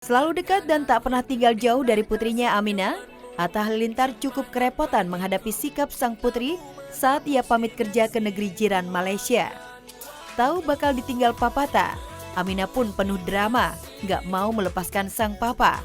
Selalu dekat dan tak pernah tinggal jauh dari putrinya Aminah, Atta Halilintar cukup kerepotan menghadapi sikap sang putri saat ia pamit kerja ke negeri jiran Malaysia. Tahu bakal ditinggal papa tak? Aminah pun penuh drama, gak mau melepaskan sang papa.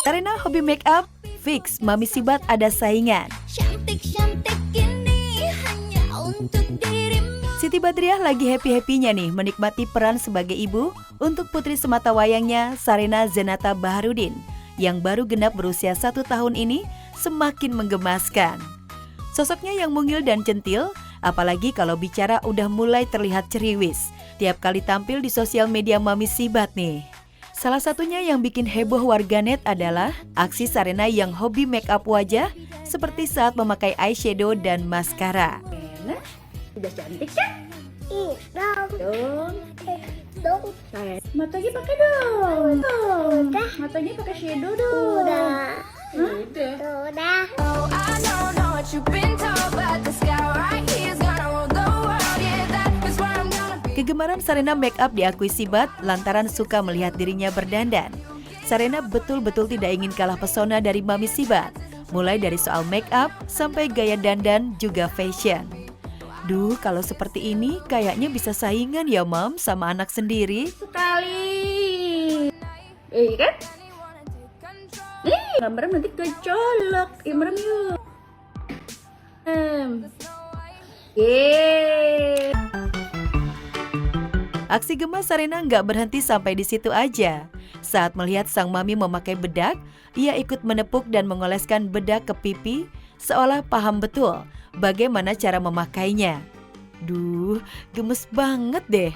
Karena hobi make up, fix Mami Sibat ada saingan. Cantik-cantik ini hanya untuk dirimu. Siti Badriah lagi happy-happynya nih menikmati peran sebagai ibu untuk putri semata wayangnya Sarena Zenata Baharudin yang baru genap berusia 1 tahun ini semakin menggemaskan. Sosoknya yang mungil dan centil, apalagi kalau bicara udah mulai terlihat ceriwis tiap kali tampil di sosial media Mami Sibat nih. Salah satunya yang bikin heboh warganet adalah aksi Sarena yang hobi make up wajah seperti saat memakai eyeshadow dan maskara. Udah cantik kan? Dong. Matanya pakai dong. Matanya pakai shadow dong. Udah. Oh, I don't know what you've been told, but the sky right here is gonna rule the world. Yeah, that is where I'm gonna be. Kegemaran Sarena make up diakui Sibat lantaran suka melihat dirinya berdandan. Sarena betul-betul tidak ingin kalah pesona dari Mami Sibat, mulai dari soal make up sampai gaya dandan juga fashion. Duh, kalau seperti ini kayaknya bisa saingan ya Mam sama anak sendiri. Sekali. Kan? Merem nanti kecolok. Merem yuk. Yeay. Aksi gemas Sarena nggak berhenti sampai di situ aja. Saat melihat sang mami memakai bedak, ia ikut menepuk dan mengoleskan bedak ke pipi, seolah paham betul bagaimana cara memakainya. Duh, gemes banget deh.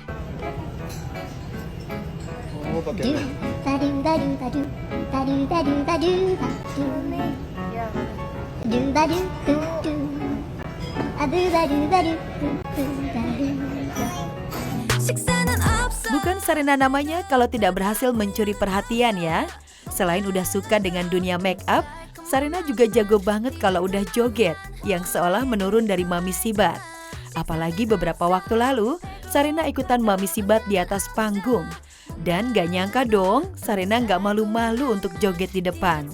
Oh, pakai. Bukan Sarena namanya kalau tidak berhasil mencuri perhatian ya. Selain udah suka dengan dunia make up, Sarena juga jago banget kalau udah joget yang seolah menurun dari Mami Sibat. Apalagi beberapa waktu lalu, Sarena ikutan Mami Sibat di atas panggung. Dan gak nyangka dong, Sarena gak malu-malu untuk joget di depan.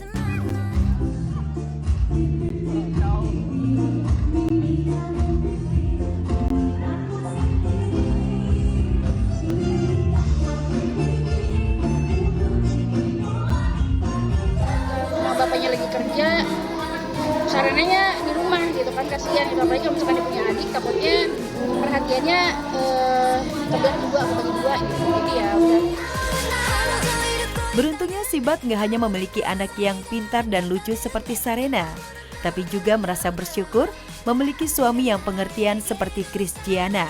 Bapaknya lagi kerja, Sarenanya di rumah gitu kan, kasihan gitu. Apalagi kalau misalkan dia punya adik, takutnya perhatiannya kebelah dua, kebagi dua gitu. Jadi ya udah. Beruntungnya Sibat nggak hanya memiliki anak yang pintar dan lucu seperti Sarena, tapi juga merasa bersyukur memiliki suami yang pengertian seperti Christiana.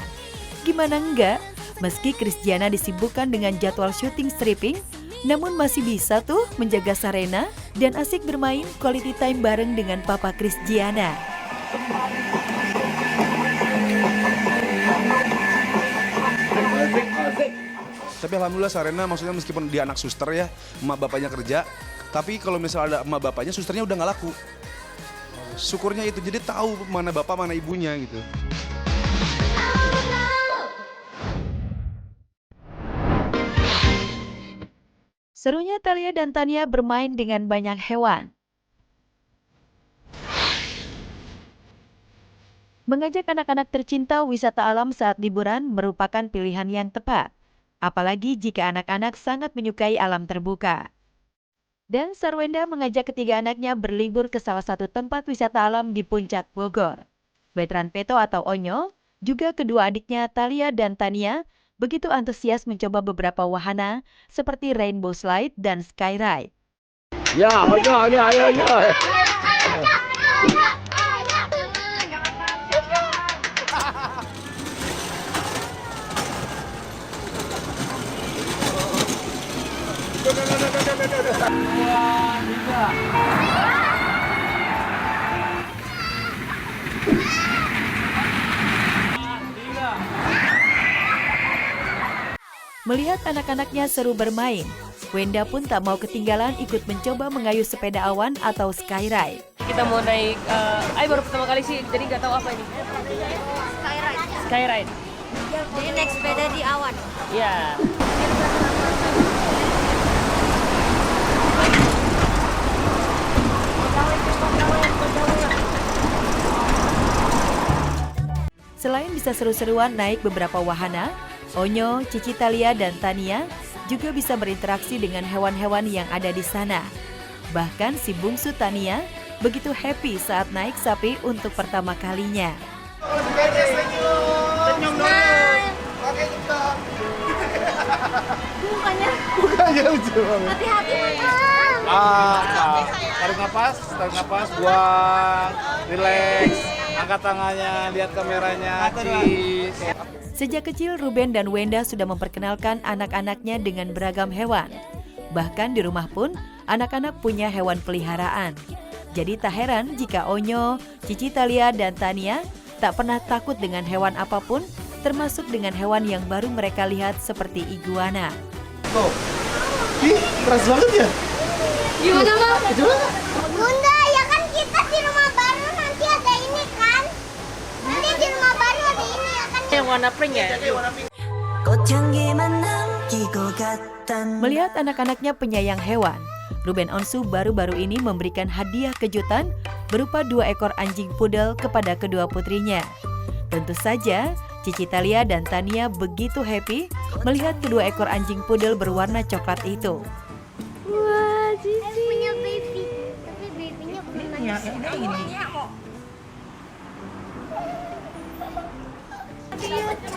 Gimana enggak, meski Christiana disibukkan dengan jadwal syuting stripping, namun masih bisa tuh menjaga Sarena dan asik bermain quality time bareng dengan Papa Christiana. Tapi alhamdulillah Sarena maksudnya meskipun dia anak suster ya, emak bapaknya kerja, tapi kalau misalnya ada emak bapaknya, susternya udah nggak laku. Syukurnya itu, jadi tahu mana bapak mana ibunya gitu. Serunya Thalia dan Tania bermain dengan banyak hewan. Mengajak anak-anak tercinta wisata alam saat liburan merupakan pilihan yang tepat. Apalagi jika anak-anak sangat menyukai alam terbuka. Dan Sarwenda mengajak ketiga anaknya berlibur ke salah satu tempat wisata alam di Puncak Bogor. Veteran Peto atau Onyo, juga kedua adiknya Thalia dan Tania, begitu antusias mencoba beberapa wahana seperti rainbow slide dan skyride. Ya, ayo. Melihat anak-anaknya seru bermain, Wenda pun tak mau ketinggalan ikut mencoba mengayuh sepeda awan atau skyride. Kita mau naik, baru pertama kali sih, jadi nggak tahu apa ini. Skyride. Jadi naik sepeda di awan. Iya. Selain bisa seru-seruan naik beberapa wahana, Onyo, Cici Thalia, dan Tania juga bisa berinteraksi dengan hewan-hewan yang ada di sana. Bahkan si bungsu Tania begitu happy saat naik sapi untuk pertama kalinya. Bukannya lucu banget. Hati-hati Tarik nafas, buang, relax, angkat tangannya, lihat kameranya, cheese. Sejak kecil, Ruben dan Wenda sudah memperkenalkan anak-anaknya dengan beragam hewan. Bahkan di rumah pun, anak-anak punya hewan peliharaan. Jadi tak heran jika Onyo, Cici Thalia, dan Tania tak pernah takut dengan hewan apapun, termasuk dengan hewan yang baru mereka lihat seperti iguana. Tuh. Ih, keras banget ya? Gimana, Mam? Bunda, ya kan kita di rumah baru nanti ada ini kan? Nanti di rumah baru ada ini ya kan? Yang warna pink ya? Melihat anak-anaknya penyayang hewan, Ruben Onsu baru-baru ini memberikan hadiah kejutan berupa 2 ekor anjing pudel kepada kedua putrinya. Tentu saja, Cici Thalia dan Tania begitu happy melihat kedua ekor anjing pudel berwarna coklat itu. Wah, Cici. Punya baby, tapi babynya belum nangis.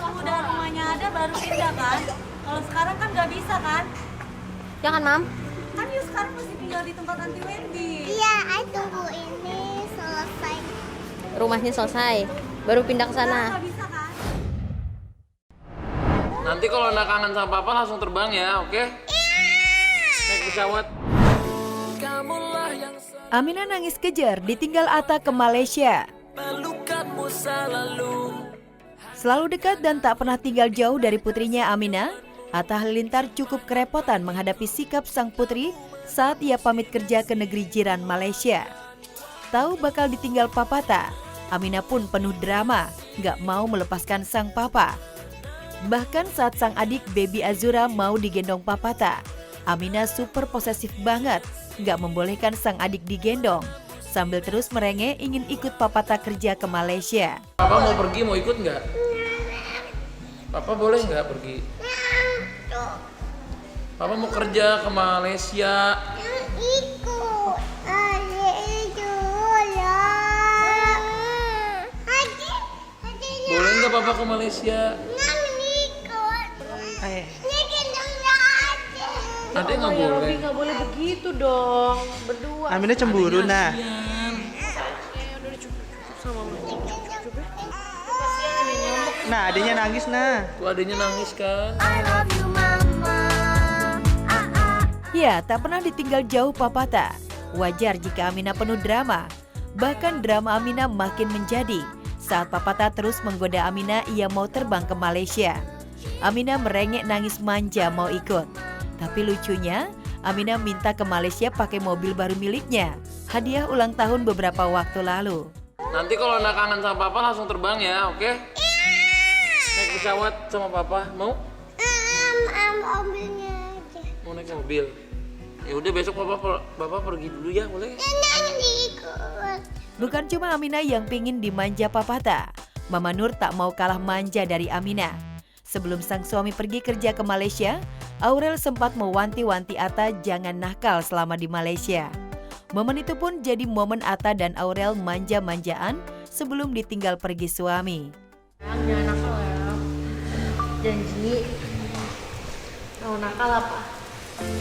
Udah rumahnya ada baru pindah kan? Kalau sekarang kan nggak bisa kan? Jangan, Mam. Kan Yus sekarang masih tinggal di tempat Aunty Wendy. Iya, aku tunggu ini selesai. Rumahnya selesai. Baru pindah ke sana. Nggak bisa kan? Nanti kalau anak kangen sama papa langsung terbang ya, oke? Naik pesawat. Aminah nangis kejar ditinggal Atta ke Malaysia. Selalu dekat dan tak pernah tinggal jauh dari putrinya Aminah, Atta Halilintar cukup kerepotan menghadapi sikap sang putri saat ia pamit kerja ke negeri jiran Malaysia. Tahu bakal ditinggal papata, Aminah pun penuh drama, gak mau melepaskan sang papa. Bahkan saat sang adik baby Azura mau digendong papata, Aminah super posesif banget, gak membolehkan sang adik digendong, sambil terus merengek ingin ikut papata kerja ke Malaysia. Papa mau pergi, mau ikut nggak? Papa boleh nggak pergi? Papa mau kerja ke Malaysia. Ikut. Adik. Boleh nggak Papa ke Malaysia? Adek nggak boleh. Nggak boleh begitu dong, berdua. Aminah cemburu, nah. Nah, adiknya nangis, nah. Tuh adeknya nangis kan? Ya, tak pernah ditinggal jauh papata. Wajar jika Aminah penuh drama. Bahkan drama Aminah makin menjadi saat papata terus menggoda Aminah ia mau terbang ke Malaysia. Aminah merengek nangis manja mau ikut. Tapi lucunya, Aminah minta ke Malaysia pakai mobil baru miliknya. Hadiah ulang tahun beberapa waktu lalu. Nanti kalau anak kangen sama Papa langsung terbang ya, oke? Naik pesawat sama Papa, mau? Mobilnya aja. Mau naik mobil? Ya udah besok Papa pergi dulu ya, boleh? Jangan diikut. Bukan cuma Aminah yang pingin dimanja papata. Mama Nur tak mau kalah manja dari Aminah. Sebelum sang suami pergi kerja ke Malaysia, Aurel sempat mewanti-wanti Atta jangan nakal selama di Malaysia. Momen itu pun jadi momen Atta dan Aurel manja-manjaan sebelum ditinggal pergi suami. Jangan nakal ya. Janji. Kalau nakal apa?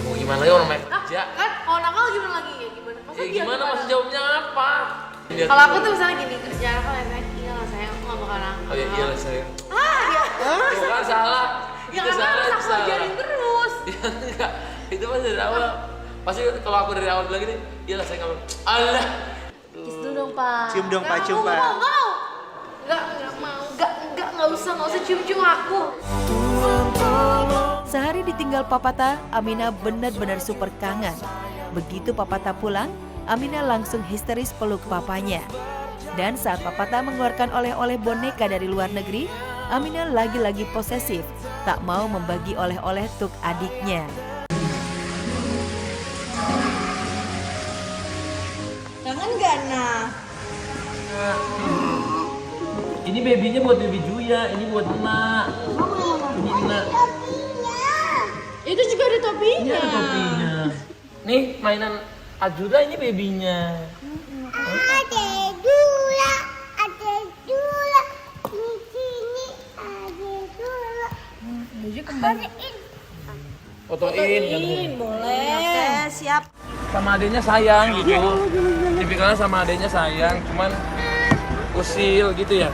Mau gimana lagi orang main kerja? Kan kalau nakal gimana lagi ya? Gimana? Ya gimana masih jawabnya apa? Kalau aku tuh misalnya gini, kerja nakal ya sayang, iya lah sayang, aku gak bakal nakal. Oh iya lah sayang. Iya. Bukan salah. Ya Itu kan salah, harus itu aku salah. ajarin terus. Ya enggak, itu pasti dari awal. Pasti kalau aku dari awal bilang gini, iyalah saya kamu. Allah. Kiss dulu dong, Pak. Cium dong, Pak, cium, Pak. Nggak mau. Nggak usah cium-cium aku. Sehari ditinggal papata, Aminah benar-benar super kangen. Begitu papata pulang, Aminah langsung histeris peluk papanya. Dan saat papata mengeluarkan oleh-oleh boneka dari luar negeri, Aminah lagi-lagi posesif, tak mau membagi oleh-oleh untuk adiknya. Kangen gak, Nah? Ini babynya buat baby Juya, ini buat emak. Ini emak. Itu juga ada topinya. Ini ada topinya. Nih mainan Ajuda, ini babynya. Ada dua, ada dua. Di sini ada dua. Fotoin kan. Boleh. Oke, siap. Sama adenya sayang gitu. Tipikalnya sama adenya sayang, cuman usil gitu ya.